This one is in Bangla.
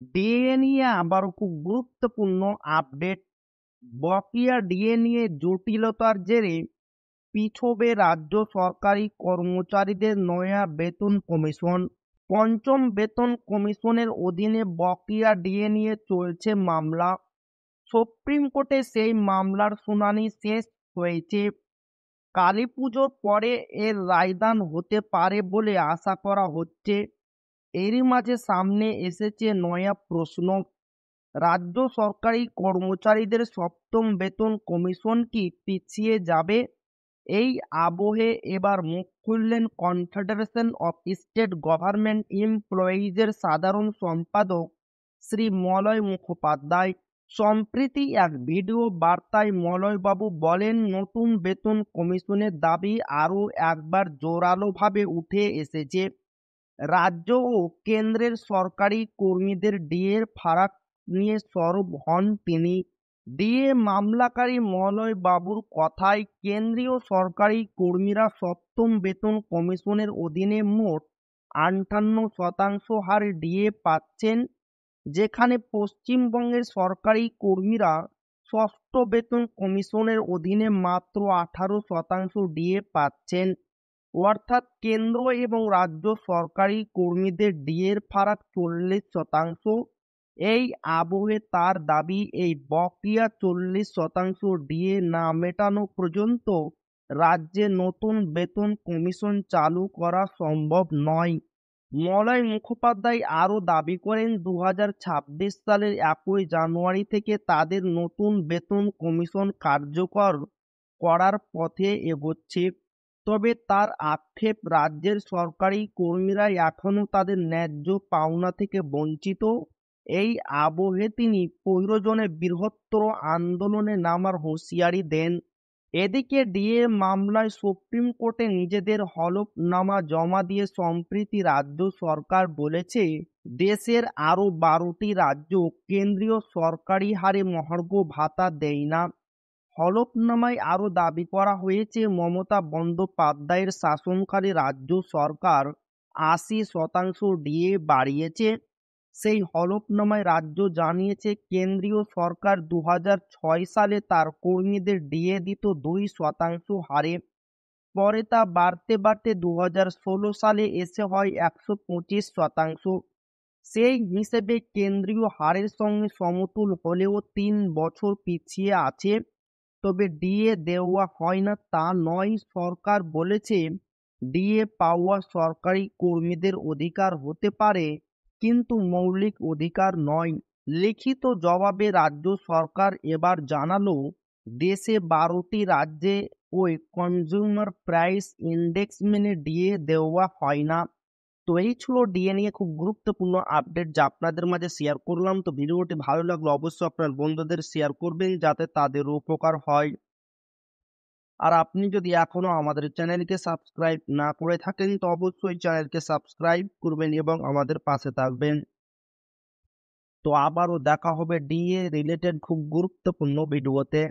ডিএ নিয়ে আবারও খুব গুরুত্বপূর্ণ আপডেট। বকেয়া ডিএ নিয়ে জটিলতার জেরে পিছবে রাজ্য সরকারি কর্মচারীদের নয়া বেতন কমিশন। পঞ্চম বেতন কমিশনের অধীনে বকেয়া ডিএ নিয়ে চলছে মামলা। সুপ্রিম কোর্টে সেই মামলার শুনানি শেষ হয়েছে। কালীপুজোর পরে এর রায়দান হতে পারে বলে আশা করা হচ্ছে। এরই মাঝে সামনে এসেছে নয়া প্রশ্ন, রাজ্য সরকারি কর্মচারীদের সপ্তম বেতন কমিশন কি পিছিয়ে যাবে? এই আবহে এবার মুখ খুললেন কনফেডারেশন অফ স্টেট গভর্নমেন্ট এমপ্লয়িজের সাধারণ সম্পাদক শ্রী মলয় মুখোপাধ্যায়। সম্প্রতি এক ভিডিও বার্তায় মলয়বাবু বলেন, নতুন বেতন কমিশনের দাবি আরও একবার জোরালোভাবে উঠে এসেছে। রাজ্য ও কেন্দ্রের সরকারি কর্মীদের ডিএর ফারাক নিয়ে সরব হন তিনি। ডিএ মামলাকারী মলয় বাবুর কথায়, কেন্দ্রীয় সরকারি কর্মীরা সপ্তম বেতন কমিশনের অধীনে মোট 58% হারে ডিএ পাচ্ছেন, যেখানে পশ্চিমবঙ্গের সরকারি কর্মীরা ষষ্ঠ বেতন কমিশনের অধীনে মাত্র 18% ডিএ পাচ্ছেন। অর্থাৎ কেন্দ্র এবং রাজ্য সরকারি কর্মীদের ডিএর ফারাক 40%। এই আবহে তার দাবি, এই বকেয়া 40% ডিএ না মেটানো পর্যন্ত রাজ্যে নতুন বেতন কমিশন চালু করা সম্ভব নয়। মলয় মুখোপাধ্যায় আরও দাবি করেন, 2026 সালের 1 জানুয়ারি থেকে তাদের নতুন বেতন কমিশন কার্যকর করার পথে এগোচ্ছে। তবে তার আক্ষেপ, রাজ্যের সরকারি কর্মীরা এখনও তাদের ন্যায্য পাওনা থেকে বঞ্চিত। এই আবহে তিনি প্রয়োজনে বৃহত্তর আন্দোলনে নামার হুঁশিয়ারি দেন। এদিকে ডিএ মামলায় সুপ্রিম কোর্টে নিজেদের হলফনামা জমা দিয়ে সম্প্রতি রাজ্য সরকার বলেছে, দেশের আরও 12টি রাজ্য কেন্দ্রীয় সরকারি হারে মহার্ঘ ভাতা দেয় না। হলফনামায় আরও দাবি করা হয়েছে, মমতা বন্দ্যোপাধ্যায়ের শাসনকালে রাজ্য সরকার 80% ডিএ বাড়িয়েছে। সেই হলফনামায় রাজ্য জানিয়েছে, কেন্দ্রীয় সরকার 2006 সালে তার কর্মীদের ডিএ দিত 2% হারে। পরে তা বাড়তে বাড়তে 2016 সালে এসে হয় 125%। সেই হিসেবে কেন্দ্রীয় হারের সঙ্গে সমতুল হলেও 3 বছর পিছিয়ে আছে। তবে ডিএ দেওয়া হয় না তা নয়। সরকার বলেছে, ডিএ পাওয়া সরকারি কর্মীদের অধিকার হতে পারে, কিন্তু মৌলিক অধিকার নয়। লিখিত জবাবে রাজ্য সরকার এবার জানালো, দেশে 12টি রাজ্যে ওই কনজিউমার প্রাইস ইন্ডেক্স মেনে ডিএ দেওয়া হয় না। তো এই ছিল ডিএ নিয়ে খুব গুরুত্বপূর্ণ আপডেট, যা আপনাদের মাঝে শেয়ার করলাম। তো ভিডিওটি ভালো লাগলো অবশ্যই আপনার বন্ধুদের শেয়ার করবেন, যাতে তাদের উপকার হয়। আর আপনি যদি এখনো আমাদের চ্যানেলকে সাবস্ক্রাইব না করে থাকেন, তো অবশ্যই চ্যানেলকে সাবস্ক্রাইব করবেন এবং আমাদের পাশে থাকবেন। তো আবারও দেখা হবে ডিএ রিলেটেড খুব গুরুত্বপূর্ণ ভিডিওতে।